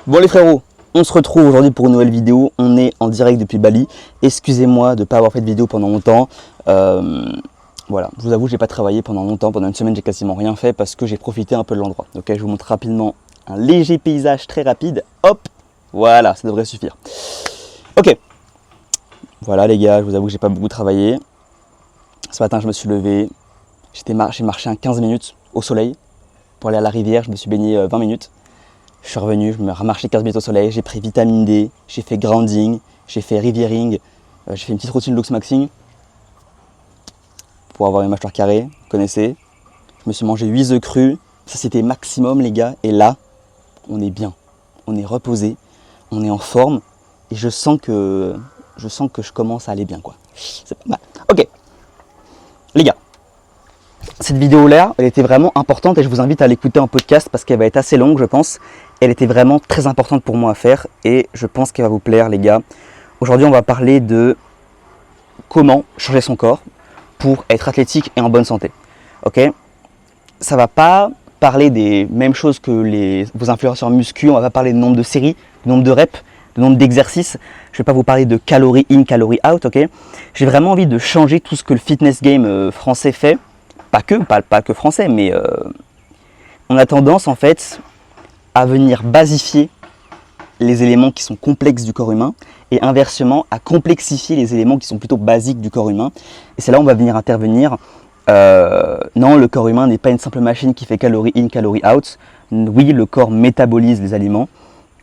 Bon les frérots, on se retrouve aujourd'hui pour une nouvelle vidéo. On est en direct depuis Bali. Excusez-moi de ne pas avoir fait de vidéo pendant longtemps. Voilà, je vous avoue, j'ai pas travaillé pendant longtemps. Pendant une semaine, j'ai quasiment rien fait parce que j'ai profité un peu de l'endroit. Ok, je vous montre rapidement un léger paysage très rapide. Hop, voilà, ça devrait suffire. Ok, voilà les gars, je vous avoue que j'ai pas beaucoup travaillé. Ce matin, je me suis levé. J'ai marché 15 minutes au soleil pour aller à la rivière. Je me suis baigné 20 minutes. Je suis revenu, je me suis remarché 15 minutes au soleil, j'ai pris vitamine D, j'ai fait grounding, j'ai fait riviering, j'ai fait une petite routine Lux Maxing pour avoir une mâchoire carrée, vous connaissez. Je me suis mangé 8 œufs crus, ça c'était maximum les gars, et là, on est bien, on est reposé, on est en forme, et je sens que je commence à aller bien quoi. C'est pas mal. Ok, les gars. Cette vidéo-là, elle était vraiment importante et je vous invite à l'écouter en podcast parce qu'elle va être assez longue, je pense. Elle était vraiment très importante pour moi à faire et je pense qu'elle va vous plaire, les gars. Aujourd'hui, on va parler de comment changer son corps pour être athlétique et en bonne santé. Ok ? Ça va pas parler des mêmes choses que vos influenceurs muscu. On va pas parler de nombre de séries, de nombre de reps, de nombre d'exercices. Je vais pas vous parler de calories in, calories out. Ok ? J'ai vraiment envie de changer tout ce que le fitness game français fait. Pas que français, mais on a tendance en fait à venir basifier les éléments qui sont complexes du corps humain et inversement à complexifier les éléments qui sont plutôt basiques du corps humain. Et c'est là où on va venir intervenir. Non, le corps humain n'est pas une simple machine qui fait calories in, calories out. Oui, le corps métabolise les aliments.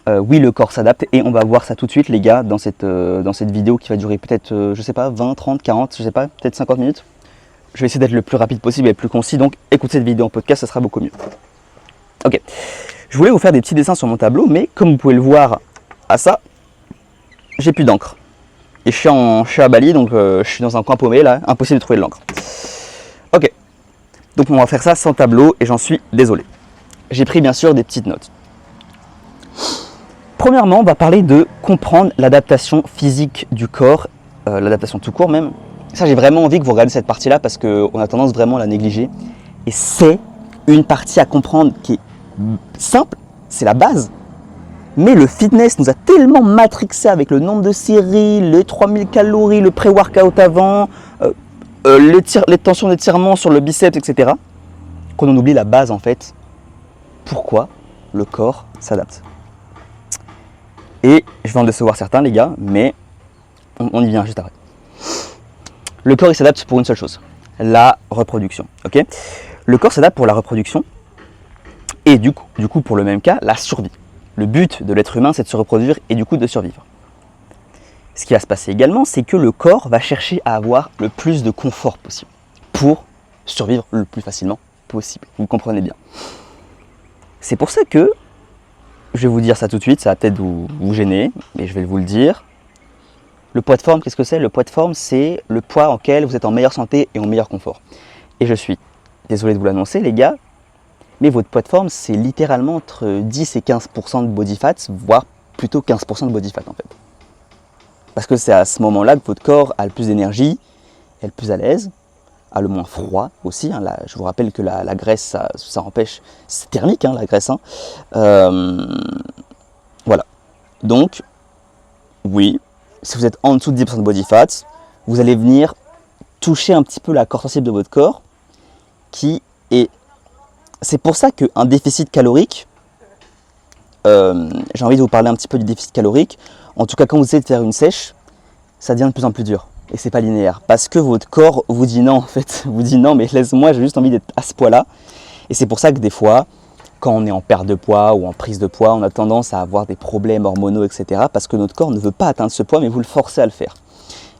Oui, le corps s'adapte et on va voir ça tout de suite les gars dans cette vidéo qui va durer peut-être, je sais pas, 20, 30, 40, je sais pas, peut-être 50 minutes. Je vais essayer d'être le plus rapide possible et le plus concis, donc écoutez cette vidéo en podcast, ça sera beaucoup mieux. Ok, je voulais vous faire des petits dessins sur mon tableau, mais comme vous pouvez le voir à ça, j'ai plus d'encre. Et je suis à Bali, donc je suis dans un coin paumé là, impossible de trouver de l'encre. Ok, donc on va faire ça sans tableau et j'en suis désolé. J'ai pris bien sûr des petites notes. Premièrement, on va parler de comprendre l'adaptation physique du corps, l'adaptation tout court même. Ça, j'ai vraiment envie que vous regardiez cette partie-là parce qu'on a tendance vraiment à la négliger. Et c'est une partie à comprendre qui est simple, c'est la base. Mais le fitness nous a tellement matrixé avec le nombre de séries, les 3000 calories, le pré-workout avant, les tensions d'étirement sur le biceps, etc. qu'on en oublie la base en fait. Pourquoi le corps s'adapte. Et je vais en décevoir certains les gars, mais on y vient juste après. Le corps il s'adapte pour une seule chose, la reproduction. Okay, le corps s'adapte pour la reproduction et du coup pour le même cas, la survie. Le but de l'être humain c'est de se reproduire et du coup de survivre. Ce qui va se passer également, c'est que le corps va chercher à avoir le plus de confort possible pour survivre le plus facilement possible. Vous comprenez bien. C'est pour ça que, je vais vous dire ça tout de suite, ça va peut-être vous gêner, mais je vais vous le dire. Le poids de forme, qu'est-ce que c'est ? Le poids de forme, c'est le poids auquel vous êtes en meilleure santé et en meilleur confort. Et je suis désolé de vous l'annoncer, les gars, mais votre poids de forme, c'est littéralement entre 10 et 15% de body fat, voire plutôt 15% de body fat en fait. Parce que c'est à ce moment-là que votre corps a le plus d'énergie, est le plus à l'aise, a le moins froid aussi. Hein. Là, je vous rappelle que la graisse, ça empêche, c'est thermique hein, la graisse. Hein. Voilà. Donc, oui. Si vous êtes en dessous de 10% de body fat, vous allez venir toucher un petit peu la corde sensible de votre corps c'est pour ça qu'un déficit calorique, j'ai envie de vous parler un petit peu du déficit calorique, en tout cas quand vous essayez de faire une sèche, ça devient de plus en plus dur et c'est pas linéaire parce que votre corps vous dit non en fait, vous dit non mais laisse-moi, j'ai juste envie d'être à ce poids-là et c'est pour ça que des fois, quand on est en perte de poids ou en prise de poids, on a tendance à avoir des problèmes hormonaux, etc. Parce que notre corps ne veut pas atteindre ce poids, mais vous le forcez à le faire.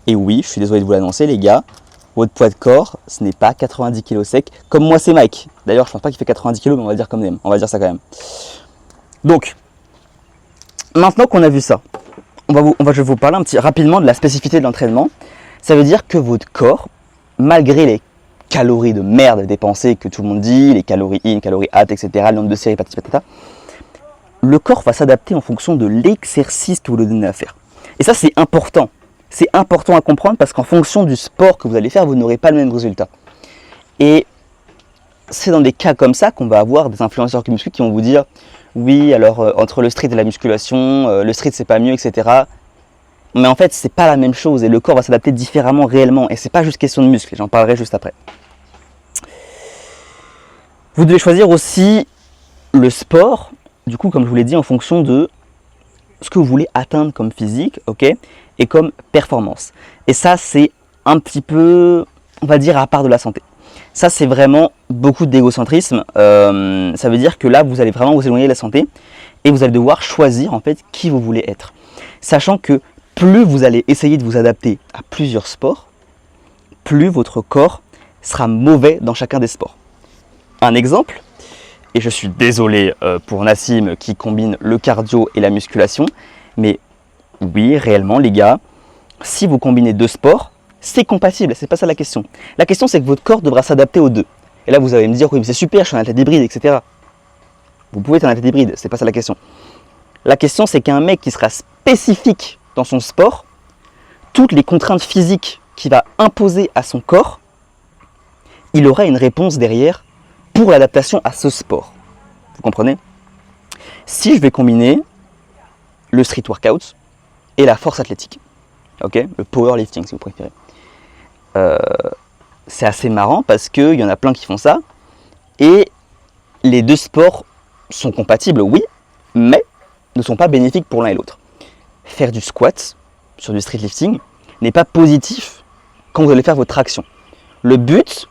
Et oui, je suis désolé de vous l'annoncer, les gars, votre poids de corps, ce n'est pas 90 kg sec, comme moi c'est Mike. D'ailleurs, je ne pense pas qu'il fait 90 kg, mais on va dire comme même. On va dire ça quand même. Donc, maintenant qu'on a vu ça, je vais vous parler rapidement de la spécificité de l'entraînement. Ça veut dire que votre corps, malgré les calories de merde dépensées que tout le monde dit, les calories in, calories out, etc., le nombre de séries, patata, le corps va s'adapter en fonction de l'exercice que vous lui donnez à faire. Et ça, c'est important. C'est important à comprendre parce qu'en fonction du sport que vous allez faire, vous n'aurez pas le même résultat. Et c'est dans des cas comme ça qu'on va avoir des influenceurs muscu qui vont vous dire oui, alors entre le street et la musculation, le street c'est pas mieux, etc. Mais en fait, c'est pas la même chose et le corps va s'adapter différemment réellement. Et c'est pas juste question de muscles, j'en parlerai juste après. Vous devez choisir aussi le sport, du coup, comme je vous l'ai dit, en fonction de ce que vous voulez atteindre comme physique, ok, et comme performance. Et ça, c'est un petit peu, on va dire, à part de la santé. Ça, c'est vraiment beaucoup d'égocentrisme. Ça veut dire que là, vous allez vraiment vous éloigner de la santé et vous allez devoir choisir en fait qui vous voulez être. Sachant que plus vous allez essayer de vous adapter à plusieurs sports, plus votre corps sera mauvais dans chacun des sports. Un exemple, et je suis désolé pour Nassim qui combine le cardio et la musculation, mais oui, réellement les gars, si vous combinez deux sports, c'est compatible, c'est pas ça la question. La question c'est que votre corps devra s'adapter aux deux. Et là vous allez me dire, oui mais c'est super, je suis un athlète hybride, etc. Vous pouvez être un athlète hybride, c'est pas ça la question. La question c'est qu'un mec qui sera spécifique dans son sport, toutes les contraintes physiques qu'il va imposer à son corps, il aura une réponse derrière pour l'adaptation à ce sport. Vous comprenez? Si je vais combiner le street workout et la force athlétique, ok, le powerlifting si vous préférez, c'est assez marrant parce qu'il y en a plein qui font ça et les deux sports sont compatibles, oui, mais ne sont pas bénéfiques pour l'un et l'autre. Faire du squat sur du street lifting n'est pas positif quand vous allez faire votre traction. Le but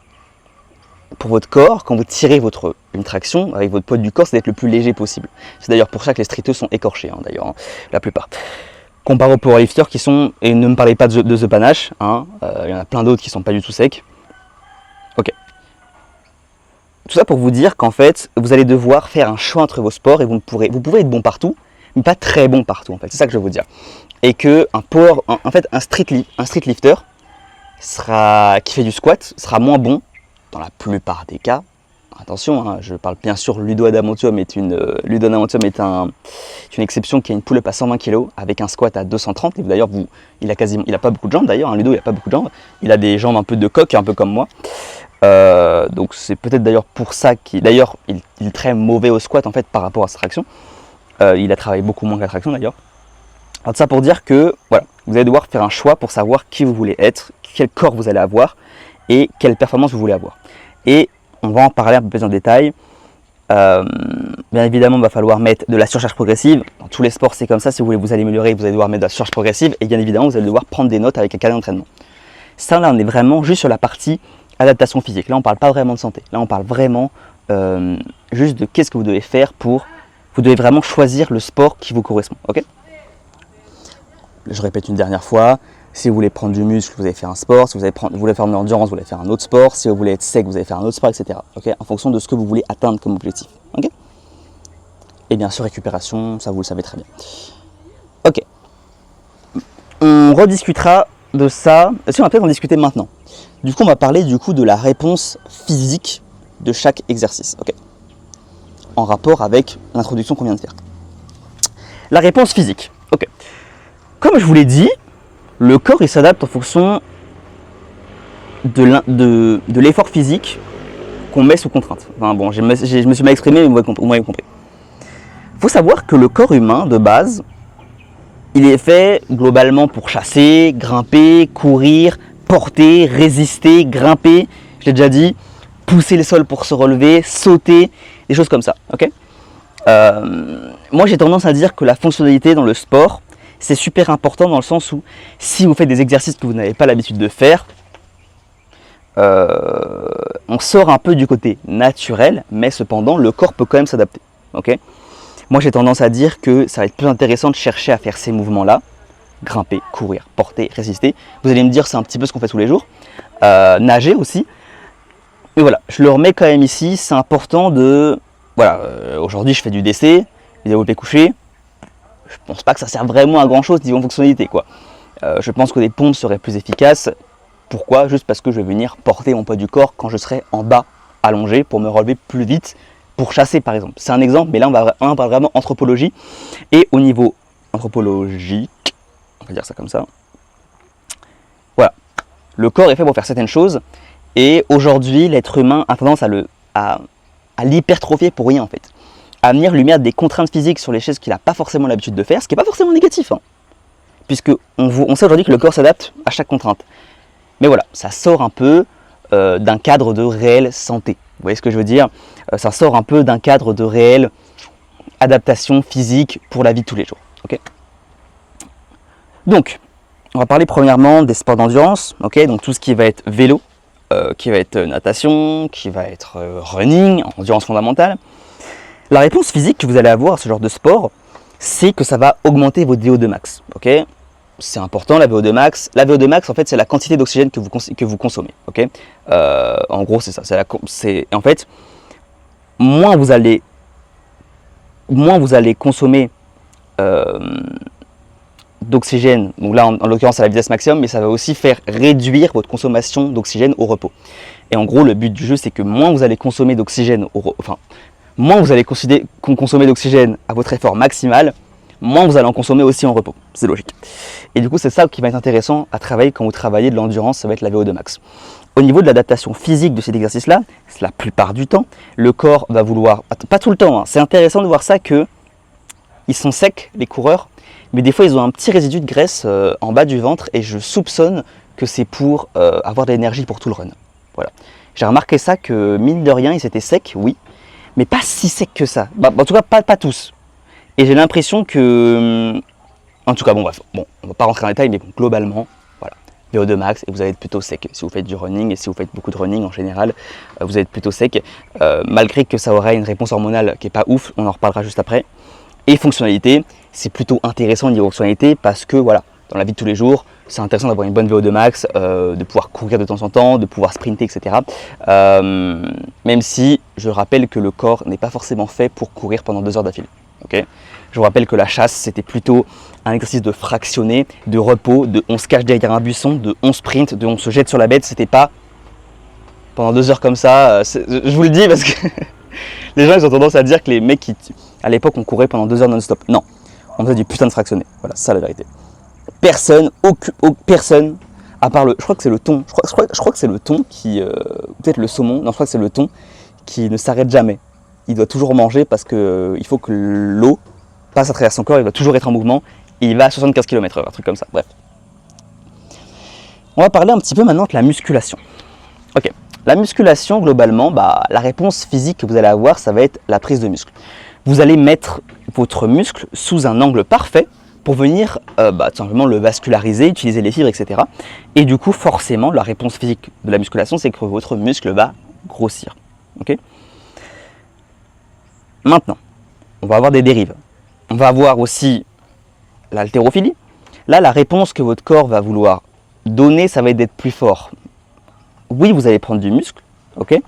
pour votre corps, quand vous tirez une traction avec votre poids du corps, c'est d'être le plus léger possible. C'est d'ailleurs pour ça que les streeteux sont écorchés, d'ailleurs, la plupart. Comparé aux powerlifters qui sont, et ne me parlez pas de The Panache, il y en a plein d'autres qui sont pas du tout secs. Ok. Tout ça pour vous dire qu'en fait, vous allez devoir faire un choix entre vos sports et vous pouvez être bon partout, mais pas très bon partout en fait. C'est ça que je veux vous dire. Et que un street lifter qui fait du squat sera moins bon dans la plupart des cas. Attention, je parle bien sûr, Ludo Adamantium est une exception qui a une pull-up à 120 kg avec un squat à 230. Et d'ailleurs, il a pas beaucoup de jambes d'ailleurs. Ludo, il a pas beaucoup de jambes. Il a des jambes un peu de coq, un peu comme moi. Donc c'est peut-être d'ailleurs pour ça il est très mauvais au squat en fait par rapport à sa traction. Il a travaillé beaucoup moins que la traction d'ailleurs. Alors ça pour dire que voilà, vous allez devoir faire un choix pour savoir qui vous voulez être, quel corps vous allez avoir et quelle performance vous voulez avoir. Et on va en parler un peu plus en détail. Bien évidemment, il va falloir mettre de la surcharge progressive. Dans tous les sports, c'est comme ça. Si vous voulez vous améliorer, vous allez devoir mettre de la surcharge progressive. Et bien évidemment, vous allez devoir prendre des notes avec un cadre d'entraînement. Ça, là, on est vraiment juste sur la partie adaptation physique. Là, on ne parle pas vraiment de santé. Là, on parle vraiment juste de qu'est-ce que vous devez faire pour... Vous devez vraiment choisir le sport qui vous correspond. Ok ? Je répète une dernière fois. Si vous voulez prendre du muscle, vous allez faire un sport. Si vous voulez faire de l'endurance, vous allez faire un autre sport. Si vous voulez être sec, vous allez faire un autre sport, etc. Okay, en fonction de ce que vous voulez atteindre comme objectif. Okay, et bien sûr, récupération, ça vous le savez très bien. Ok. On rediscutera de ça. Si on va peut-être en discuter maintenant. Du coup, on va parler de la réponse physique de chaque exercice. Okay, en rapport avec l'introduction qu'on vient de faire. La réponse physique. Ok. Comme je vous l'ai dit, le corps il s'adapte en fonction de l'effort physique qu'on met sous contrainte. Enfin bon, je me suis mal exprimé, mais vous m'avez compris. Il faut savoir que le corps humain, de base, il est fait globalement pour chasser, grimper, courir, porter, résister, grimper, je l'ai déjà dit, pousser le sol pour se relever, sauter, des choses comme ça. Okay, moi j'ai tendance à dire que la fonctionnalité dans le sport, c'est super important dans le sens où si vous faites des exercices que vous n'avez pas l'habitude de faire, on sort un peu du côté naturel, mais cependant le corps peut quand même s'adapter. Okay, moi j'ai tendance à dire que ça va être plus intéressant de chercher à faire ces mouvements-là, grimper, courir, porter, résister. Vous allez me dire c'est un petit peu ce qu'on fait tous les jours, nager aussi. Mais voilà, je le remets quand même ici, c'est important de... Voilà, aujourd'hui je fais du DC, du développé couché. Je pense pas que ça sert vraiment à grand chose niveau fonctionnalité quoi. Je pense que des pompes seraient plus efficaces. Pourquoi? Juste parce que je vais venir porter mon poids du corps quand je serai en bas, allongé, pour me relever plus vite, pour chasser par exemple. C'est un exemple, mais là on parle vraiment anthropologie. Et au niveau anthropologique, on va dire ça comme ça, voilà, le corps est fait pour faire certaines choses. Et aujourd'hui, l'être humain a tendance à l'hypertrophier pour rien en fait. à venir lui mettre des contraintes physiques sur les choses qu'il n'a pas forcément l'habitude de faire, ce qui n'est pas forcément négatif, hein, puisque on sait aujourd'hui que le corps s'adapte à chaque contrainte. Mais voilà, ça sort un peu d'un cadre de réelle santé. Vous voyez ce que je veux dire? Ça sort un peu d'un cadre de réelle adaptation physique pour la vie de tous les jours. Okay, donc, on va parler premièrement des sports d'endurance, okay, donc tout ce qui va être vélo, qui va être natation, qui va être running, endurance fondamentale. La réponse physique que vous allez avoir à ce genre de sport, c'est que ça va augmenter votre VO2 max. Okay, c'est important la VO2 max. La VO2 max, en fait, c'est la quantité d'oxygène que vous consommez. Okay, en gros, c'est ça. En fait, moins vous allez consommer d'oxygène, donc là en l'occurrence à la vitesse maximum, mais ça va aussi faire réduire votre consommation d'oxygène au repos. Et en gros, le but du jeu, c'est que moins vous allez consommer d'oxygène, moins vous allez consommer d'oxygène à votre effort maximal, moins vous allez en consommer aussi en repos. C'est logique. Et du coup, c'est ça qui va être intéressant à travailler quand vous travaillez de l'endurance, ça va être la VO2 max. Au niveau de l'adaptation physique de cet exercice-là, la plupart du temps, le corps va vouloir, pas tout le temps, hein, c'est intéressant de voir ça que ils sont secs, les coureurs, mais des fois ils ont un petit résidu de graisse en bas du ventre et je soupçonne que c'est pour avoir de l'énergie pour tout le run. Voilà. J'ai remarqué ça que mine de rien ils étaient secs, oui, mais pas si secs que ça. En tout cas pas tous. Et j'ai l'impression que, en tout cas bon bref, bon, on va pas rentrer dans les détails, mais bon, globalement, voilà, VO2 max et vous allez être plutôt sec. Si vous faites du running et si vous faites beaucoup de running en général, vous allez être plutôt sec, malgré que ça aura une réponse hormonale qui est pas ouf, on en reparlera juste après. Et fonctionnalité, c'est plutôt intéressant au niveau fonctionnalité parce que voilà, dans la vie de tous les jours, c'est intéressant d'avoir une bonne VO2 max, de pouvoir courir de temps en temps, de pouvoir sprinter, etc. Même si je rappelle que le corps n'est pas forcément fait pour courir pendant 2 heures d'affilée. Okay, je vous rappelle que la chasse, c'était plutôt un exercice de fractionné, de repos, de on se cache derrière un buisson, de on sprint, de on se jette sur la bête. C'était pas pendant 2 heures comme ça. Je vous le dis parce que les gens ils ont tendance à dire que les mecs à l'époque on courait pendant 2 heures non-stop. Non, on faisait du putain de fractionné. Voilà, c'est ça la vérité. Personne, à part je crois que c'est le thon. Je crois que c'est le thon qui, peut-être le saumon. Non, je crois que c'est le thon qui ne s'arrête jamais. Il doit toujours manger parce que il faut que l'eau passe à travers son corps. Il doit toujours être en mouvement. Et il va à 75 km/h, un truc comme ça. Bref. On va parler un petit peu maintenant de la musculation. Ok. La musculation, globalement, la réponse physique que vous allez avoir, ça va être la prise de muscle. Vous allez mettre votre muscle sous un angle parfait pour venir tout simplement le vasculariser, utiliser les fibres, etc. Et du coup, forcément, la réponse physique de la musculation, c'est que votre muscle va grossir. Okay, maintenant, on va avoir des dérives. On va avoir aussi l'haltérophilie. Là, la réponse que votre corps va vouloir donner, ça va être d'être plus fort. Oui, vous allez prendre du muscle, ok,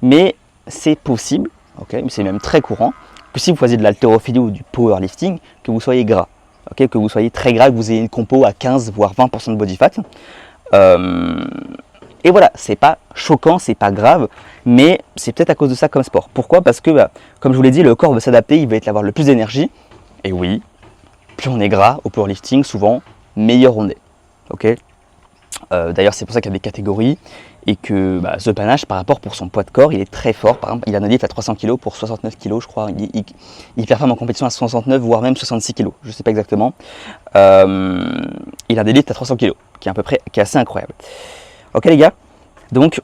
mais c'est possible, ok, mais c'est même très courant, que si vous faisiez de l'haltérophilie ou du powerlifting, que vous soyez gras, ok, que vous soyez très gras, que vous ayez une compo à 15 voire 20% de body fat. Et voilà, c'est pas choquant, c'est pas grave, mais c'est peut-être à cause de ça comme sport. Pourquoi? Parce que, comme je vous l'ai dit, le corps veut s'adapter, il va avoir le plus d'énergie. Et oui, plus on est gras au powerlifting, souvent, meilleur on est. Okay, d'ailleurs, c'est pour ça qu'il y a des catégories et que The Panache, par rapport pour son poids de corps, il est très fort. Par exemple, il a un lift à 300 kg pour 69 kg, je crois. Il performe en compétition à 69, voire même 66 kg. Je ne sais pas exactement. Il a des lifts à 300 kg, qui est assez incroyable. Ok les gars, donc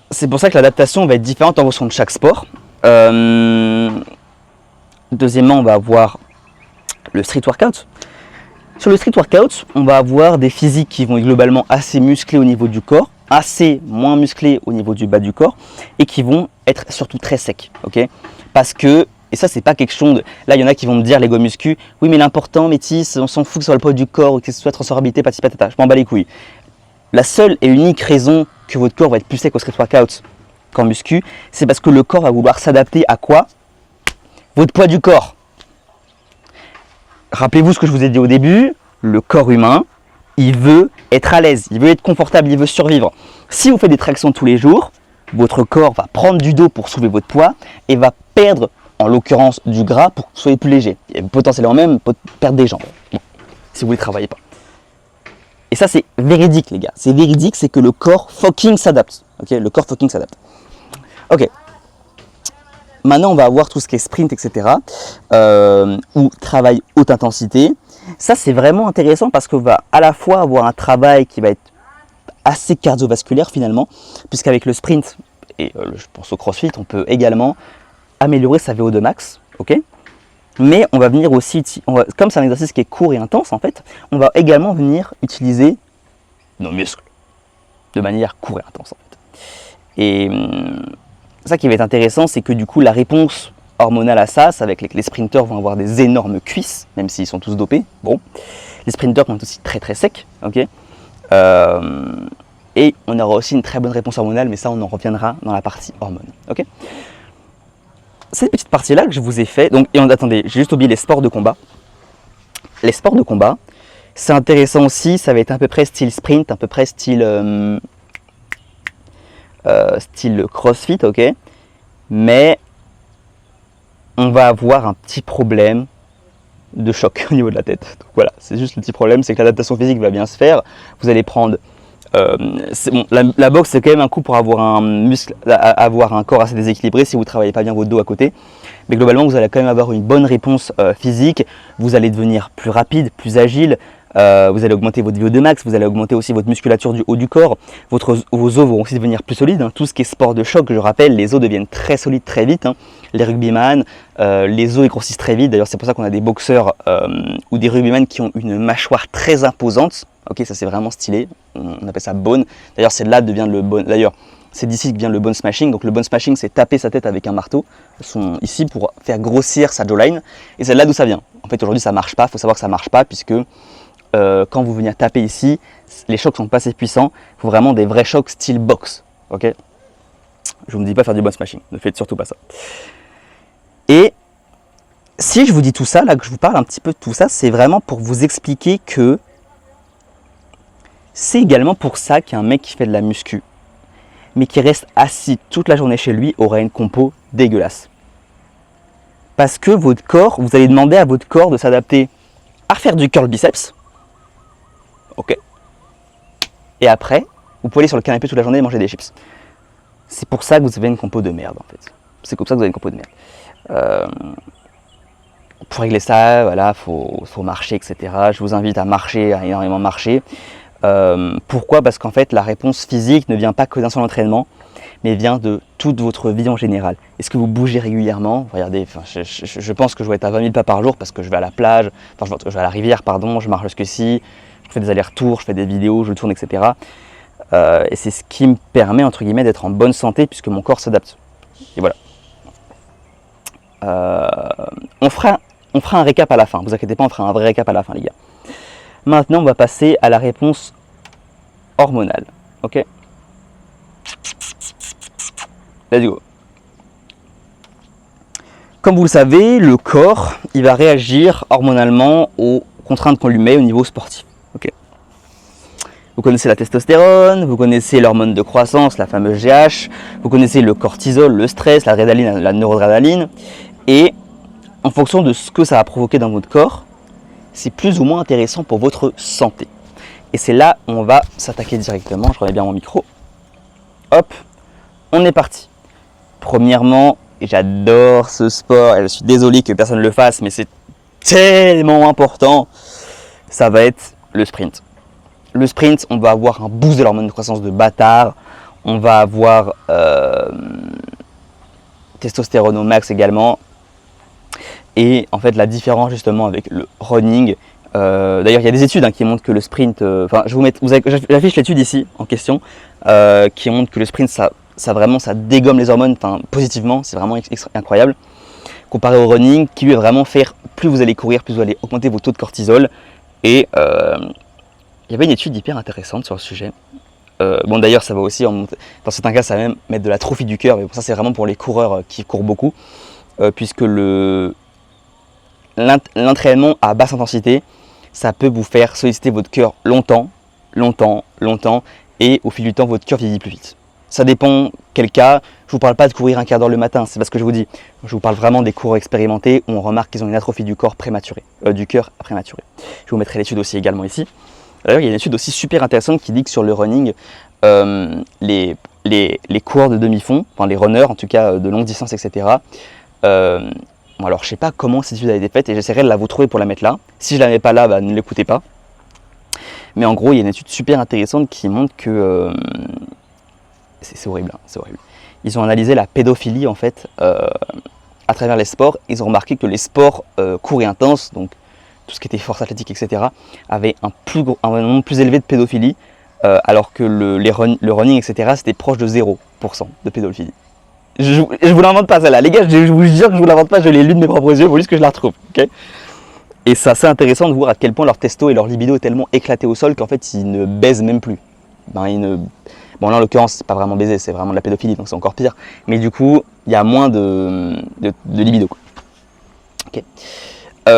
c'est pour ça que l'adaptation va être différente en fonction de chaque sport. Deuxièmement, on va avoir le street workout. Sur le street workout, on va avoir des physiques qui vont être globalement assez musclés au niveau du corps, assez moins musclés au niveau du bas du corps, et qui vont être surtout très secs. Okay, parce que, et ça c'est pas quelque chose de... Là il y en a qui vont me dire les go muscu, oui mais l'important Métis, on s'en fout que ce soit le poids du corps ou que ce soit transformabilité, patati patata, je m'en bats les couilles. La seule et unique raison que votre corps va être plus sec au street workout qu'en muscu, c'est parce que le corps va vouloir s'adapter à quoi? Votre poids du corps. Rappelez-vous ce que je vous ai dit au début, le corps humain, il veut être à l'aise, il veut être confortable, il veut survivre. Si vous faites des tractions tous les jours, votre corps va prendre du dos pour soulever votre poids et va perdre, en l'occurrence, du gras pour que vous soyez plus léger. Et potentiellement même perdre des jambes, si vous ne travaillez pas. Et ça c'est véridique les gars, c'est véridique, c'est que le corps fucking s'adapte. Ok, le corps fucking s'adapte. Ok. Maintenant, on va avoir tout ce qui est sprint, etc. Ou travail haute intensité. Ça, c'est vraiment intéressant parce qu'on va à la fois avoir un travail qui va être assez cardiovasculaire finalement, puisqu'avec le sprint, et je pense au crossfit, on peut également améliorer sa VO2 max, ok. Mais on va venir aussi, comme c'est un exercice qui est court et intense en fait, on va également venir utiliser nos muscles de manière courte et intense en fait. Et ça qui va être intéressant, c'est que du coup la réponse hormonale à ça, c'est avec les sprinteurs vont avoir des énormes cuisses, même s'ils sont tous dopés. Bon, les sprinteurs vont être aussi très très secs, ok. Et on aura aussi une très bonne réponse hormonale, mais ça on en reviendra dans la partie hormones, ok. Cette petite partie-là que je vous ai fait, donc, et attendez, j'ai juste oublié les sports de combat. Les sports de combat, c'est intéressant aussi, ça va être à peu près style sprint, à peu près style crossfit, ok. Mais on va avoir un petit problème de choc au niveau de la tête. Donc voilà, c'est juste le petit problème, c'est que l'adaptation physique va bien se faire. Vous allez prendre bon, la boxe c'est quand même un coup pour avoir un muscle, avoir un corps assez déséquilibré si vous ne travaillez pas bien votre dos à côté. Mais globalement vous allez quand même avoir une bonne réponse physique, vous allez devenir plus rapide, plus agile, vous allez augmenter votre VO2 max, vous allez augmenter aussi votre musculature du haut du corps, vos os vont aussi devenir plus solides, hein. Tout ce qui est sport de choc, je rappelle, les os deviennent très solides très vite, hein. Les rugbyman, les os ils grossissent très vite, d'ailleurs c'est pour ça qu'on a des boxeurs ou des rugbyman qui ont une mâchoire très imposante. Ok, ça c'est vraiment stylé, on appelle ça bone. D'ailleurs c'est là devient le bone. D'ailleurs c'est d'ici que vient le bone smashing. Donc le bone smashing c'est taper sa tête avec un marteau, ici pour faire grossir sa jawline. Et c'est là d'où ça vient. En fait aujourd'hui ça marche pas, il faut savoir que ça marche pas puisque quand vous venez taper ici, les chocs sont pas assez puissants. Il faut vraiment des vrais chocs style boxe. Ok, je vous dis pas faire du bone smashing, ne faites surtout pas ça. Et si je vous dis tout ça, là que je vous parle un petit peu de tout ça, c'est vraiment pour vous expliquer que c'est également pour ça qu'un mec qui fait de la muscu, mais qui reste assis toute la journée chez lui, aura une compo dégueulasse. Parce que votre corps, vous allez demander à votre corps de s'adapter à faire du curl biceps. Ok. Et après, vous pouvez aller sur le canapé toute la journée et manger des chips. C'est pour ça que vous avez une compo de merde en fait. C'est comme ça que vous avez une compo de merde. Pour régler ça, voilà, faut marcher, etc. Je vous invite à marcher, à énormément marcher. Pourquoi? Parce qu'en fait la réponse physique ne vient pas que d'un seul entraînement, mais vient de toute votre vie en général. Est-ce que vous bougez régulièrement? Regardez, je pense que je vais être à 20 000 pas par jour parce que je vais à la plage, enfin je vais à la rivière, pardon, je marche jusqu'ici, je fais des allers-retours, je fais des vidéos, je tourne, etc. Et c'est ce qui me permet, entre guillemets, d'être en bonne santé puisque mon corps s'adapte. Et voilà. On fera un récap à la fin, vous inquiétez pas, on fera un vrai récap à la fin les gars. Maintenant, on va passer à la réponse hormonale. Ok? Let's go. Comme vous le savez, le corps, il va réagir hormonalement aux contraintes qu'on lui met au niveau sportif. Ok? Vous connaissez la testostérone, vous connaissez l'hormone de croissance, la fameuse GH, vous connaissez le cortisol, le stress, l'adrénaline, la noradrénaline. Et en fonction de ce que ça va provoquer dans votre corps, c'est plus ou moins intéressant pour votre santé. Et c'est là où on va s'attaquer directement. Je remets bien mon micro. Hop, on est parti. Premièrement, j'adore ce sport et je suis désolé que personne ne le fasse, mais c'est tellement important. Ça va être le sprint. Le sprint, on va avoir un boost de l'hormone de croissance de bâtard. On va avoir testostérone au max également. Et en fait, la différence justement avec le running, d'ailleurs il y a des études qui montrent que le sprint, j'affiche l'étude ici en question, qui montre que le sprint ça dégomme les hormones, positivement, c'est vraiment incroyable. Comparé au running, qui lui va vraiment faire, plus vous allez courir, plus vous allez augmenter vos taux de cortisol. Et il y avait une étude hyper intéressante sur le sujet. Bon d'ailleurs ça va aussi, dans certains cas ça va même mettre de la trophie du cœur, mais bon, ça c'est vraiment pour les coureurs qui courent beaucoup, puisque l'entraînement à basse intensité, ça peut vous faire solliciter votre cœur longtemps, et au fil du temps, votre cœur vieillit plus vite. Ça dépend quel cas. Je ne vous parle pas de courir un quart d'heure le matin, c'est pas ce que je vous dis. Je vous parle vraiment des coureurs expérimentés où on remarque qu'ils ont une atrophie du cœur prématurée. Je vous mettrai l'étude aussi également ici. D'ailleurs, il y a une étude aussi super intéressante qui dit que sur le running, les les coureurs de demi-fond, enfin les runners en tout cas de longue distance, etc. Bon, alors je sais pas comment cette étude a été faite et j'essaierai de la vous trouver pour la mettre là. Si je la mets pas là, bah, ne l'écoutez pas. Mais en gros, il y a une étude super intéressante qui montre que c'est horrible, hein, c'est horrible. Ils ont analysé la pédophilie en fait à travers les sports. Ils ont remarqué que les sports courts et intenses, donc tout ce qui était force athlétique, etc., avaient un nombre plus élevé de pédophilie, alors que le running, etc., c'était proche de 0% de pédophilie. Je vous l'invente pas celle-là, les gars, je vous jure que je vous l'invente pas, je l'ai lu de mes propres yeux, il faut juste que je la retrouve. Okay, et c'est assez intéressant de voir à quel point leur testo et leur libido est tellement éclaté au sol qu'en fait ils ne baisent même plus. Bon là en l'occurrence c'est pas vraiment baiser, c'est vraiment de la pédophilie, donc c'est encore pire. Mais du coup, il y a moins de libido. Quoi. Okay.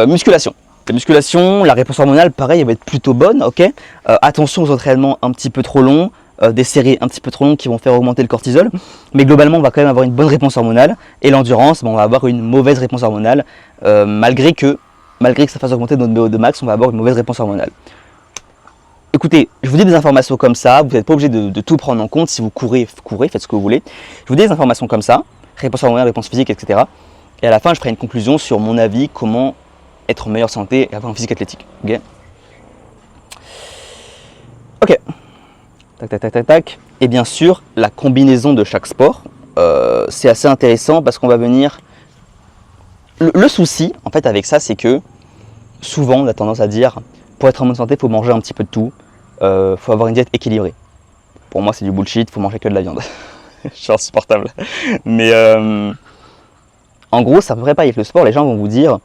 Musculation. La musculation, la réponse hormonale, pareil, elle va être plutôt bonne. Okay, attention aux entraînements un petit peu trop longs. Des séries un petit peu trop longues qui vont faire augmenter le cortisol, mais globalement on va quand même avoir une bonne réponse hormonale, et l'endurance, on va avoir une mauvaise réponse hormonale, malgré que ça fasse augmenter notre VO2 max, on va avoir une mauvaise réponse hormonale. Écoutez, je vous dis des informations comme ça, vous n'êtes pas obligé de tout prendre en compte, si vous courez, faites ce que vous voulez. Je vous dis des informations comme ça, réponse hormonale, réponse physique, etc. Et à la fin je ferai une conclusion sur mon avis, comment être en meilleure santé et avoir un physique athlétique. Ok. Tac. Et bien sûr, la combinaison de chaque sport, c'est assez intéressant parce qu'on va venir... Le souci, en fait, avec ça, c'est que souvent, on a tendance à dire, pour être en bonne santé, il faut manger un petit peu de tout, faut avoir une diète équilibrée. Pour moi, c'est du bullshit, il faut manger que de la viande. Je suis insupportable. Mais en gros, ça ne devrait pas avec le sport. Les gens vont vous dire,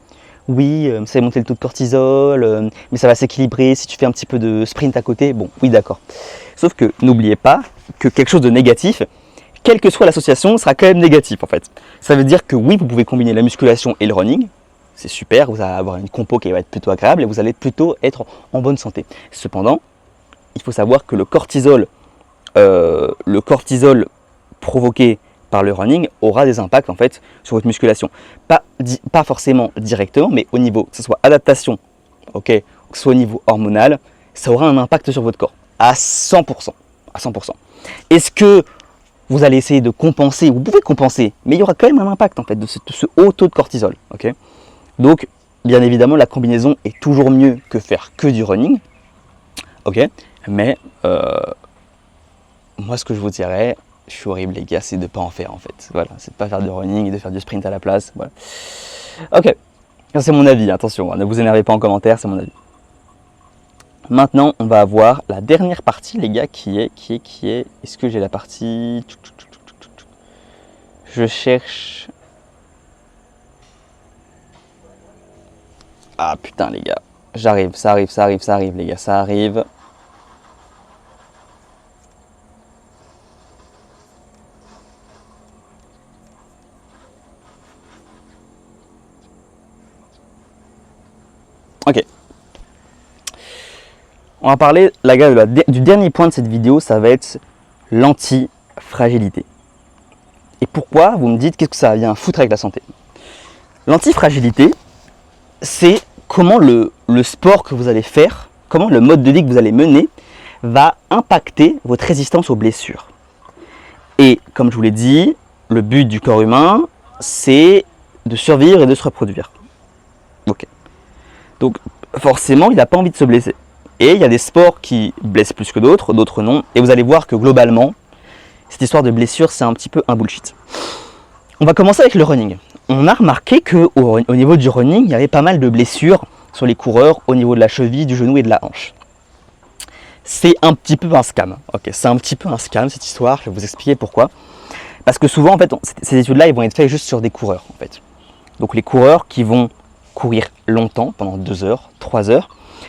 oui, ça va monter le taux de cortisol, mais ça va s'équilibrer si tu fais un petit peu de sprint à côté. Bon, oui, d'accord. Sauf que n'oubliez pas que quelque chose de négatif, quelle que soit l'association, sera quand même négatif en fait. Ça veut dire que oui, vous pouvez combiner la musculation et le running, c'est super, vous allez avoir une compo qui va être plutôt agréable et vous allez plutôt être en bonne santé. Cependant, il faut savoir que le cortisol provoqué par le running aura des impacts en fait sur votre musculation. Pas forcément directement, mais au niveau, que ce soit adaptation, okay, que ce soit au niveau hormonal, ça aura un impact sur votre corps. À 100%. Est-ce que vous allez essayer de compenser? Vous pouvez compenser, mais il y aura quand même un impact en fait de ce haut taux de cortisol. Okay, donc, bien évidemment, la combinaison est toujours mieux que faire que du running. Ok, mais moi, ce que je vous dirais, je suis horrible les gars, c'est de ne pas en faire en fait. Voilà, c'est de ne pas faire de running et de faire du sprint à la place. Voilà. Ok, ça c'est mon avis, attention, ne vous énervez pas en commentaire, c'est mon avis. Maintenant, on va avoir la dernière partie, les gars, qui est... Est-ce que j'ai la partie... Je cherche... Ah putain, les gars. J'arrive, ça arrive, les gars, ça arrive. Ok. On va parler du dernier point de cette vidéo, ça va être l'antifragilité. Et pourquoi? Vous me dites, qu'est-ce que ça vient foutre avec la santé? L'antifragilité, c'est comment le sport que vous allez faire, comment le mode de vie que vous allez mener va impacter votre résistance aux blessures. Et comme je vous l'ai dit, le but du corps humain, c'est de survivre et de se reproduire. Ok. Donc forcément, il n'a pas envie de se blesser. Et il y a des sports qui blessent plus que d'autres, d'autres non. Et vous allez voir que globalement, cette histoire de blessure, c'est un petit peu un bullshit. On va commencer avec le running. On a remarqué qu'au niveau du running, il y avait pas mal de blessures sur les coureurs au niveau de la cheville, du genou et de la hanche. C'est un petit peu un scam. Ok, c'est un petit peu un scam cette histoire, je vais vous expliquer pourquoi. Parce que souvent, en fait, ces études-là, ils vont être faites juste sur des coureurs, en fait. Donc les coureurs qui vont courir longtemps, pendant 2 heures, 3 heures,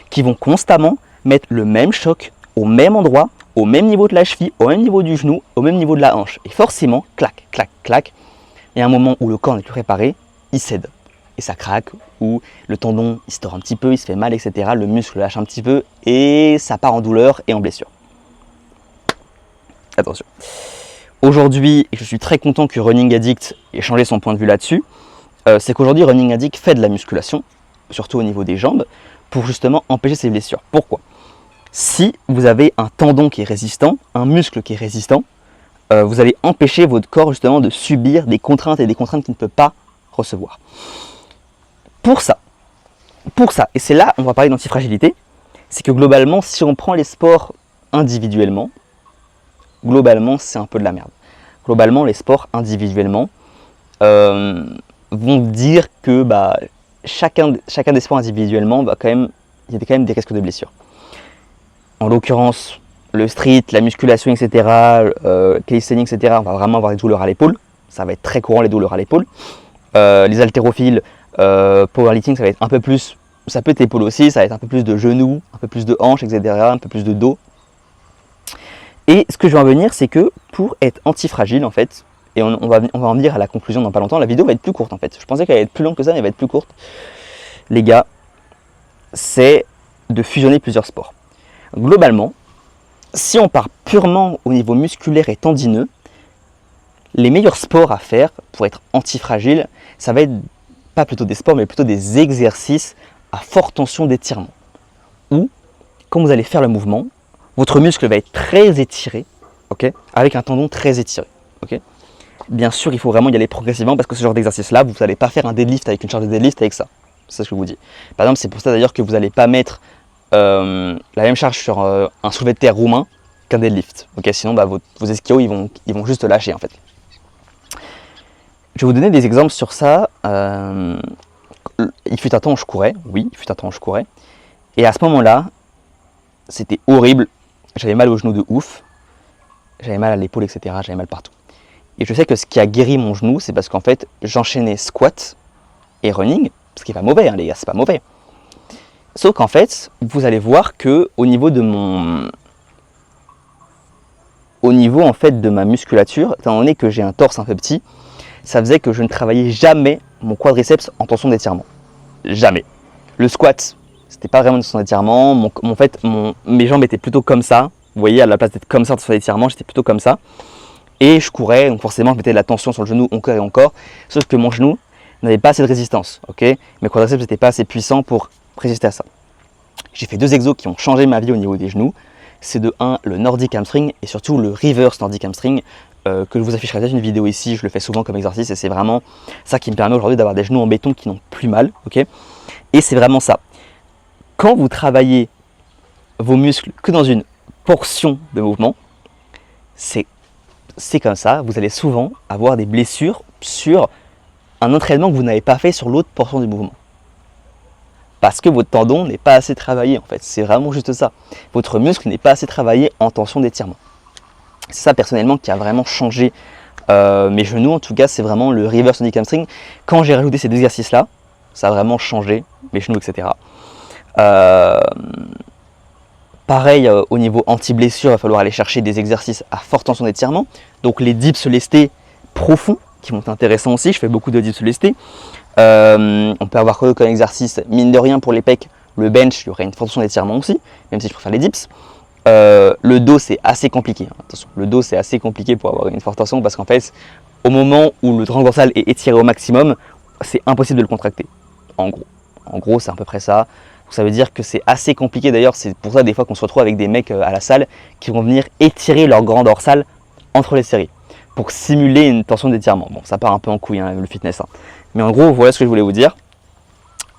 qui vont constamment mettre le même choc au même endroit, au même niveau de la cheville, au même niveau du genou, au même niveau de la hanche. Et forcément, clac, clac, clac, il y a un moment où le corps n'est plus préparé, il cède. Et ça craque, ou le tendon il se tord un petit peu, il se fait mal, etc. Le muscle lâche un petit peu, et ça part en douleur et en blessure. Attention. Aujourd'hui, et je suis très content que Running Addict ait changé son point de vue là-dessus, c'est qu'aujourd'hui Running Addict fait de la musculation, surtout au niveau des jambes, pour justement empêcher ces blessures. Pourquoi? Si vous avez un tendon qui est résistant, un muscle qui est résistant, vous allez empêcher votre corps justement de subir des contraintes et des contraintes qu'il ne peut pas recevoir. Pour ça, et c'est là on va parler d'antifragilité, c'est que globalement, si on prend les sports individuellement, globalement c'est un peu de la merde. Globalement, les sports individuellement vont dire que chacun des sports individuellement, il y a quand même des risques de blessure. En l'occurrence, le street, la musculation, etc., calisthenics, etc., on va vraiment avoir des douleurs à l'épaule. Ça va être très courant, les douleurs à l'épaule. Les haltérophiles, powerlifting, ça va être un peu plus, ça peut être épaule aussi, ça va être un peu plus de genoux, un peu plus de hanches, etc., un peu plus de dos. Et ce que je veux en venir, c'est que pour être antifragile, en fait, et on va en venir à la conclusion dans pas longtemps, la vidéo va être plus courte en fait. Je pensais qu'elle allait être plus longue que ça, mais elle va être plus courte. Les gars, c'est de fusionner plusieurs sports. Globalement, si on part purement au niveau musculaire et tendineux, les meilleurs sports à faire pour être antifragile, ça va être pas plutôt des sports, mais plutôt des exercices à forte tension d'étirement. Où, quand vous allez faire le mouvement, votre muscle va être très étiré, okay, avec un tendon très étiré. Okay. Bien sûr, il faut vraiment y aller progressivement parce que ce genre d'exercice-là, vous n'allez pas faire un deadlift avec une charge de deadlift avec ça. C'est ce que je vous dis. Par exemple, c'est pour ça d'ailleurs que vous n'allez pas mettre la même charge sur un soulevé de terre roumain qu'un deadlift. Okay, sinon, vos ischios, ils vont juste lâcher en fait. Je vais vous donner des exemples sur ça. Il fut un temps où je courais. Oui, il fut un temps où je courais. Et à ce moment-là, c'était horrible. J'avais mal aux genoux de ouf. J'avais mal à l'épaule, etc. J'avais mal partout. Et je sais que ce qui a guéri mon genou, c'est parce qu'en fait, j'enchaînais squat et running, ce qui n'est pas mauvais, hein, les gars, c'est pas mauvais. Sauf qu'en fait, vous allez voir que au niveau de ma musculature, étant donné que j'ai un torse un peu petit, ça faisait que je ne travaillais jamais mon quadriceps en tension d'étirement. Jamais. Le squat, c'était pas vraiment une tension d'étirement. Mes jambes étaient plutôt comme ça. Vous voyez, à la place d'être comme ça en tension d'étirement, j'étais plutôt comme ça. Et je courais, donc forcément je mettais de la tension sur le genou encore et encore, sauf que mon genou n'avait pas assez de résistance, ok. Mes quadriceps n'étaient pas assez puissants pour résister à ça. J'ai fait 2 exos qui ont changé ma vie au niveau des genoux. C'est de 1, le Nordic Hamstring et surtout le Reverse Nordic Hamstring, que je vous afficherai peut-être une vidéo ici, je le fais souvent comme exercice et c'est vraiment ça qui me permet aujourd'hui d'avoir des genoux en béton qui n'ont plus mal, ok. Et c'est vraiment ça. Quand vous vos muscles que dans une portion de mouvement, c'est comme ça, vous allez souvent avoir des blessures sur un entraînement que vous n'avez pas fait sur l'autre portion du mouvement. Parce que votre tendon n'est pas assez travaillé en fait, c'est vraiment juste ça. Votre muscle n'est pas assez travaillé en tension d'étirement. C'est ça personnellement qui a vraiment changé mes genoux, en tout cas c'est vraiment le reverse Nordic hamstring. Quand j'ai rajouté ces 2 exercices là, ça a vraiment changé mes genoux, etc. Pareil, au niveau anti-blessure, il va falloir aller chercher des exercices à forte tension d'étirement. Donc les dips lestés profonds qui vont être intéressants aussi. Je fais beaucoup de dips lestés. On peut avoir comme exercice, mine de rien pour les pecs, le bench, il y aurait une forte tension d'étirement aussi, même si je préfère les dips. Le dos, c'est assez compliqué. Attention, le dos, c'est assez compliqué pour avoir une forte tension parce qu'en fait, au moment où le triangle dorsal est étiré au maximum, c'est impossible de le contracter. En gros, c'est à peu près ça. Donc ça veut dire que c'est assez compliqué, d'ailleurs c'est pour ça des fois qu'on se retrouve avec des mecs à la salle qui vont venir étirer leur grand dorsal entre les séries pour simuler une tension d'étirement. Bon, ça part un peu en couille, hein, le fitness, hein. Mais en gros, voilà ce que je voulais vous dire.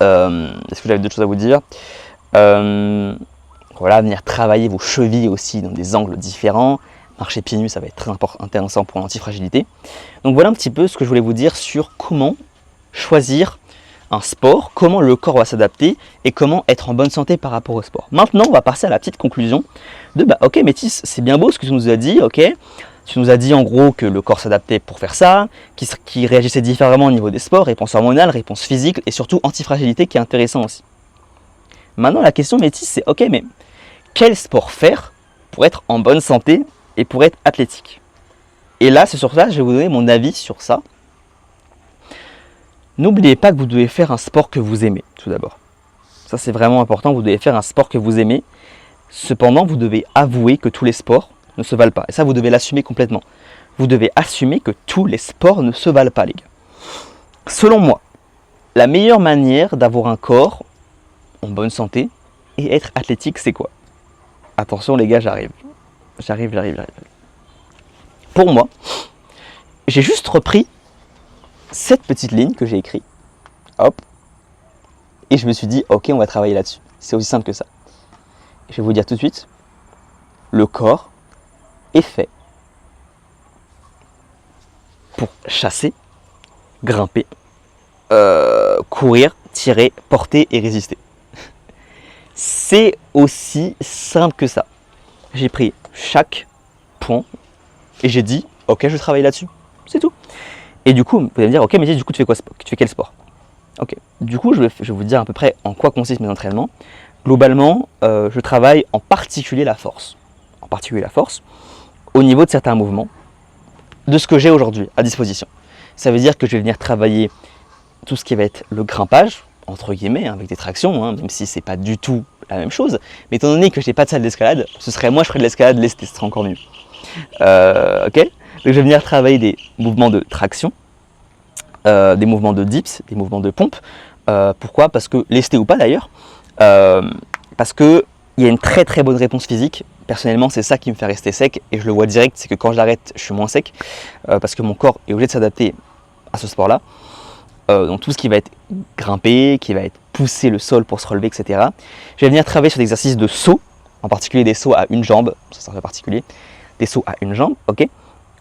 Est-ce que j'avais d'autres choses à vous dire? Voilà, venir travailler vos chevilles aussi dans des angles différents. Marcher pieds nus, ça va être très intéressant pour l'antifragilité. Donc voilà un petit peu ce que je voulais vous dire sur comment choisir un sport, comment le corps va s'adapter et comment être en bonne santé par rapport au sport. Maintenant, on va passer à la petite conclusion de ok Métis, c'est bien beau ce que tu nous as dit, ok. Tu nous as dit en gros que le corps s'adaptait pour faire ça, qui réagissait différemment au niveau des sports, réponse hormonale, réponse physique et surtout antifragilité qui est intéressant aussi. Maintenant, la question Métis, c'est ok, mais quel sport faire pour être en bonne santé et pour être athlétique? Et là, c'est sur ça que je vais vous donner mon avis sur ça. N'oubliez pas que vous devez faire un sport que vous aimez, tout d'abord. Ça, c'est vraiment important, vous devez faire un sport que vous aimez. Cependant, vous devez avouer que tous les sports ne se valent pas. Et ça, vous devez l'assumer complètement. Vous devez assumer que tous les sports ne se valent pas, les gars. Selon moi, la meilleure manière d'avoir un corps en bonne santé et être athlétique, c'est quoi? Attention, les gars, j'arrive. pour moi, j'ai juste repris cette petite ligne que j'ai écrite, hop, et je me suis dit, ok, on va travailler là-dessus. C'est aussi simple que ça. Je vais vous dire tout de suite, le corps est fait pour chasser, grimper, courir, tirer, porter et résister. C'est aussi simple que ça. J'ai pris chaque point et j'ai dit, ok, je travaille là-dessus. C'est tout. Et du coup, vous allez me dire, ok, mais du coup, tu fais quoi? Tu fais quel sport? Ok. Du coup, je vais vous dire à peu près en quoi consistent mes entraînements. Globalement, je travaille en particulier la force. En particulier la force au niveau de certains mouvements de ce que j'ai aujourd'hui à disposition. Ça veut dire que je vais venir travailler tout ce qui va être le grimpage, entre guillemets, hein, avec des tractions, hein, même si c'est pas du tout la même chose. Mais étant donné que je n'ai pas de salle d'escalade, ce serait moi je ferais de l'escalade, ce serait encore mieux. Ok. Donc je vais venir travailler des mouvements de traction, des mouvements de dips, des mouvements de pompe. Pourquoi? Parce que lesté ou pas d'ailleurs, parce que il y a une très très bonne réponse physique. Personnellement, c'est ça qui me fait rester sec et je le vois direct, c'est que quand je l'arrête, je suis moins sec parce que mon corps est obligé de s'adapter à ce sport-là. Donc tout ce qui va être grimper, qui va être pousser le sol pour se relever, etc. Je vais venir travailler sur des exercices de saut, en particulier des sauts à une jambe, ça c'est un peu particulier, des sauts à une jambe, ok.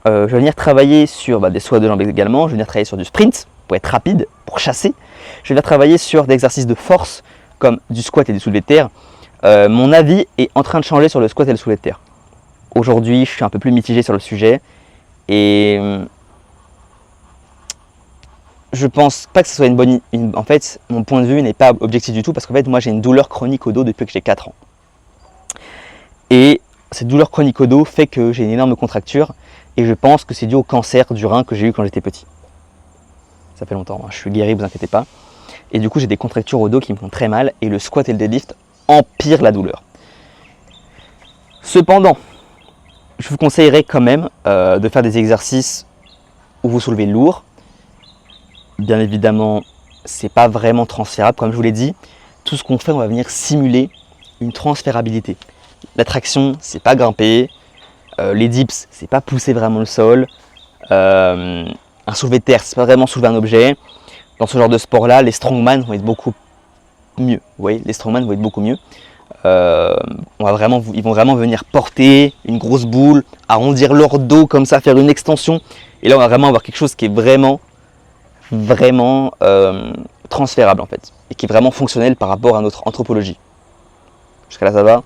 Je vais venir travailler sur des sauts à deux jambes également, je vais venir travailler sur du sprint pour être rapide, pour chasser. Je vais venir travailler sur des exercices de force comme du squat et du soulevé de terre. Mon avis est en train de changer sur le squat et le soulevé de terre. Aujourd'hui, je suis un peu plus mitigé sur le sujet et je pense pas que ce soit une bonne... En fait, mon point de vue n'est pas objectif du tout parce qu'en fait, moi j'ai une douleur chronique au dos depuis que j'ai 4 ans. Et cette douleur chronique au dos fait que j'ai une énorme contracture et je pense que c'est dû au cancer du rein que j'ai eu quand j'étais petit. Ça fait longtemps, hein. Je suis guéri, vous inquiétez pas. Et du coup, j'ai des contractures au dos qui me font très mal et le squat et le deadlift empirent la douleur. Cependant, je vous conseillerais quand même de faire des exercices où vous soulevez lourd. Bien évidemment, c'est pas vraiment transférable. Comme je vous l'ai dit, tout ce qu'on fait, on va venir simuler une transférabilité. La traction, c'est pas grimper. Les dips, c'est pas pousser vraiment le sol. Un soulevé de terre, c'est pas vraiment soulever un objet. Dans ce genre de sport-là, les strongman vont être beaucoup mieux. Vous voyez, les strongman vont être beaucoup mieux. Ils vont vraiment venir porter une grosse boule, arrondir leur dos comme ça, faire une extension. Et là, on va vraiment avoir quelque chose qui est vraiment transférable en fait. Et qui est vraiment fonctionnel par rapport à notre anthropologie. Jusqu'à là, ça va?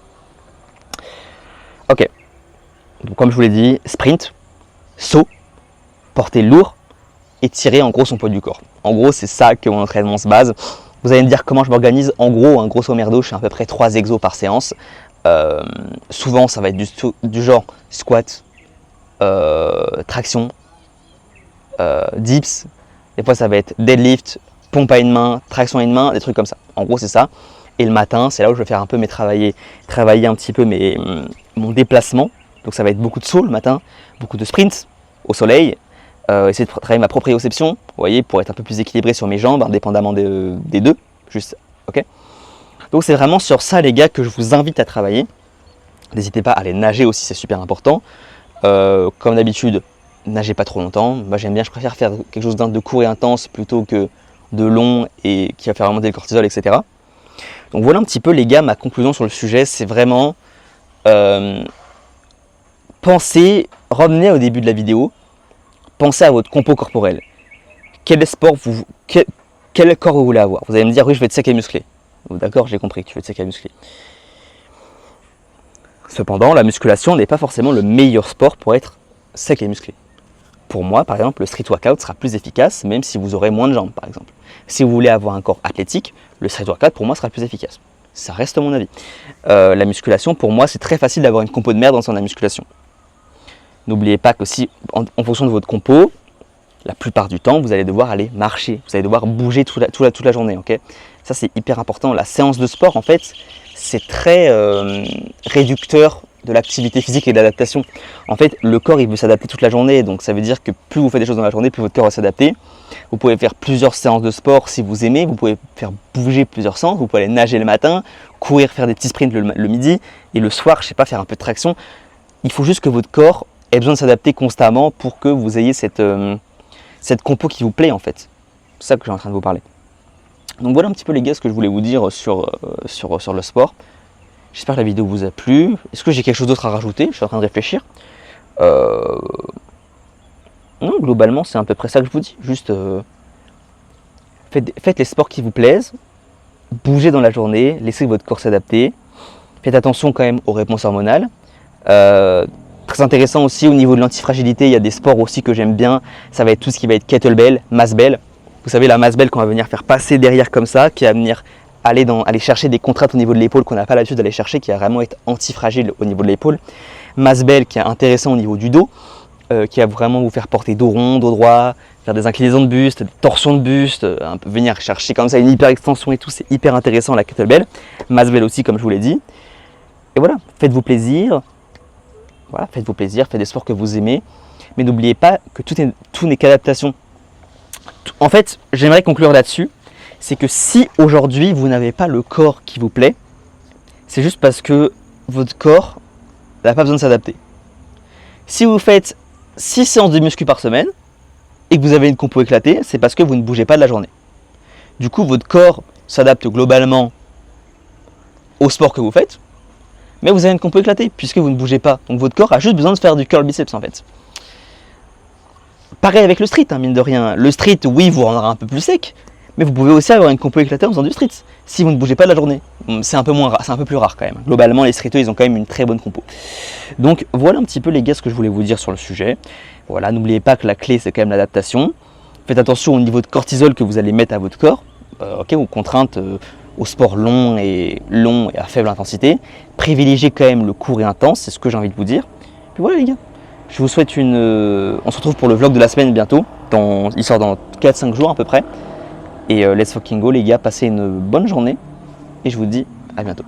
Ok. Donc, comme je vous l'ai dit, sprint, saut, porter lourd et tirer en gros son poids du corps. En gros, c'est ça que mon entraînement se base. Vous allez me dire comment je m'organise. En gros, grosso merdo, je fais à peu près 3 exos par séance. Souvent, ça va être du genre squat, traction, dips. Des fois, ça va être deadlift, pompe à une main, traction à une main, des trucs comme ça. En gros, c'est ça. Et le matin, c'est là où je vais faire un peu travailler un petit peu mon déplacement. Donc, ça va être beaucoup de saut le matin, beaucoup de sprint au soleil. Essayer de travailler ma proprioception, vous voyez, pour être un peu plus équilibré sur mes jambes, indépendamment des deux, juste, ok. Donc c'est vraiment sur ça les gars que je vous invite à travailler. N'hésitez pas à aller nager aussi, c'est super important. Comme d'habitude, nagez pas trop longtemps. Moi j'aime bien, je préfère faire quelque chose de court et intense plutôt que de long et qui va faire remonter le cortisol, etc. Donc voilà un petit peu les gars, ma conclusion sur le sujet, c'est vraiment revenez au début de la vidéo. Pensez à votre compo corporel. Quel corps vous voulez avoir? Vous allez me dire, oui, je vais être sec et musclé. D'accord, j'ai compris que tu veux être sec et musclé. Cependant, la musculation n'est pas forcément le meilleur sport pour être sec et musclé. Pour moi, par exemple, le street workout sera plus efficace, même si vous aurez moins de jambes, par exemple. Si vous voulez avoir un corps athlétique, le street workout, pour moi, sera plus efficace. Ça reste mon avis. La musculation, pour moi, c'est très facile d'avoir une compo de merde dans la musculation. N'oubliez pas que si, en fonction de votre compo, la plupart du temps, vous allez devoir aller marcher, vous allez devoir bouger toute la journée, ok? Ça, c'est hyper important. La séance de sport, en fait, c'est très réducteur de l'activité physique et de l'adaptation. En fait, le corps, il veut s'adapter toute la journée, donc ça veut dire que plus vous faites des choses dans la journée, plus votre corps va s'adapter. Vous pouvez faire plusieurs séances de sport si vous aimez, vous pouvez faire bouger plusieurs sens, vous pouvez aller nager le matin, courir, faire des petits sprints le midi, et le soir, je sais pas, faire un peu de traction. Il faut juste que votre corps ait besoin de s'adapter constamment pour que vous ayez cette compo qui vous plaît en fait. C'est ça que je suis en train de vous parler. Donc voilà un petit peu les gars ce que je voulais vous dire sur le sport. J'espère que la vidéo vous a plu. Est-ce que j'ai quelque chose d'autre à rajouter? Je suis en train de réfléchir. Non, globalement c'est à peu près ça que je vous dis. Juste faites les sports qui vous plaisent. Bougez dans la journée. Laissez votre corps s'adapter. Faites attention quand même aux réponses hormonales. Très intéressant aussi au niveau de l'antifragilité, il y a des sports aussi que j'aime bien. Ça va être tout ce qui va être kettlebell, mass bell. Vous savez la mass bell qu'on va venir faire passer derrière comme ça, qui va venir aller chercher des contraintes au niveau de l'épaule qu'on n'a pas l'habitude d'aller chercher, qui va vraiment être antifragile au niveau de l'épaule. Mass bell qui est intéressant au niveau du dos, qui va vraiment vous faire porter dos rond, dos droit, faire des inclinaisons de buste, des torsions de buste, un peu venir chercher comme ça une hyper extension et tout, c'est hyper intéressant la kettlebell. Mass bell aussi comme je vous l'ai dit. Et voilà, faites-vous plaisir. Voilà, faites-vous plaisir, faites des sports que vous aimez, mais n'oubliez pas que tout n'est qu'adaptation. En fait, j'aimerais conclure là-dessus, c'est que si aujourd'hui vous n'avez pas le corps qui vous plaît, c'est juste parce que votre corps n'a pas besoin de s'adapter. Si vous faites 6 séances de muscu par semaine et que vous avez une compo éclatée, c'est parce que vous ne bougez pas de la journée. Du coup, votre corps s'adapte globalement au sport que vous faites, mais vous avez une compo éclatée puisque vous ne bougez pas. Donc votre corps a juste besoin de faire du curl biceps en fait. Pareil avec le street, hein, mine de rien. Le street, oui, vous rendra un peu plus sec, mais vous pouvez aussi avoir une compo éclatée en faisant du street si vous ne bougez pas de la journée. C'est un peu moins rare, c'est un peu plus rare quand même. Globalement, les streeteux, ils ont quand même une très bonne compo. Donc voilà un petit peu les gars ce que je voulais vous dire sur le sujet. Voilà, n'oubliez pas que la clé c'est quand même l'adaptation. Faites attention au niveau de cortisol que vous allez mettre à votre corps, aux contraintes. Au sport long et à faible intensité. Privilégiez quand même le court et intense, c'est ce que j'ai envie de vous dire. Puis voilà les gars, je vous souhaite on se retrouve pour le vlog de la semaine bientôt, il sort dans 4-5 jours à peu près. Et let's fucking go les gars, passez une bonne journée et je vous dis à bientôt.